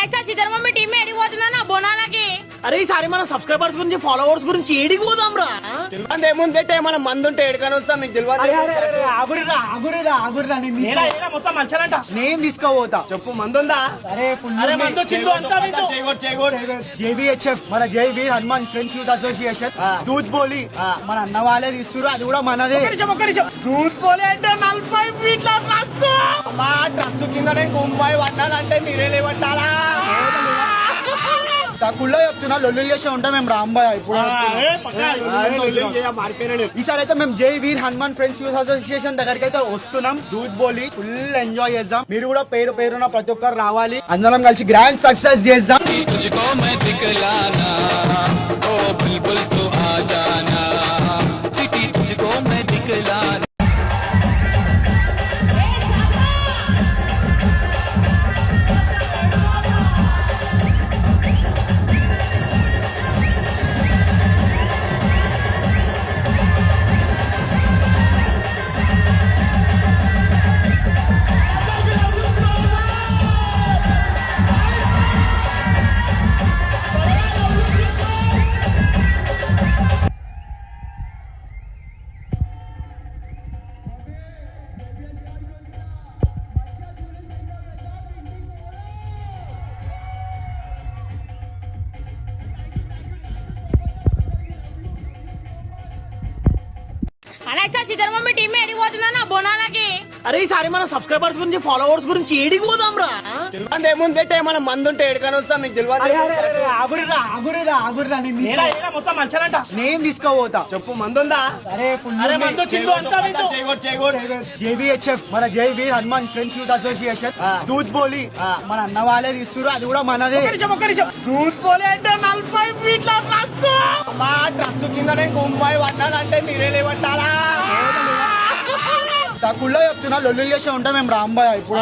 మీ team ఏడికి పోతుందన్న బోనాలకి? అరే ఈసారి మన సబ్స్క్రైబర్స్ గురించి ఫాలోవర్స్ గురించి ఏడికి పోదాం రా. తెలియదు ఏముంది పెట్టే మన మందు ఉంటే ఎడకని వస్తాం మీకు తెలియదు. మొత్తం మంచాలంట. నేను తీసుకోపోతా చెప్పు మందు ఉందా? జేబీహెచ్ఎఫ్ మన జై వీర్ హనుమాన్ ఫ్రెండ్స్ యూత్ అసోసియేషన్ దూద్ బోలి మన అన్న వాళ్ళే తీస్తున్నారు, అది కూడా మనదే. దూద్ పోలే అంటే 40 ఫీట్ల డ్రస్. మా డ్రస్ కింద నేను కుంపాయి పట్టాలంటే మీరే లేవట్టాలా? కుళ్ళ చెప్తున్నా లొల్లు చేసే ఉంటాం మేము రాంబాయ్. ఇప్పుడు ఈసారి అయితే మేము జై వీర్ హనుమాన్ ఫ్రెండ్స్ యూత్ అసోసియేషన్ దగ్గరికి అయితే వస్తున్నాం. దూద్ బోలి ఫుల్ ఎంజాయ్ చేద్దాం. మీరు కూడా పేరు పేరున ప్రతి ఒక్కరు రావాలి, అందరం కలిసి గ్రాండ్ సక్సెస్ చేద్దాం. మీ టీం ఏడికి పోతుందన్న బోనాలకి? అరే ఈసారి మన సబ్స్క్రైబర్స్ గురించి ఫాలోవర్స్ గురించి ఏడికి పోదాం రా. తెలియదు ఏముంది పెట్టే మన మందు ఉంటే ఎడకని వస్తాం మీకు తెలియదు. మొత్తం మంచాలంట. నేను తీసుకోపోతా చెప్పు మందు ఉందా? జేబీహెచ్ఎఫ్ మన జై వీర్ హనుమాన్ ఫ్రెండ్స్ యూత్ అసోసియేషన్ దూద్ బోలి మన అన్న వాళ్ళే తీస్తున్నారు, అది కూడా మనదే. దూద్ పోలే అంటే 40 ఫీట్ల డ్రస్. మా డ్రస్ కింద నేను కుంపాయి పట్టాలంటే మీరే లేవట్టాలా? కుళ్ళ చెప్తున్నా లొల్లు చేసే ఉంటాం మేము రాంబాయ్. ఇప్పుడు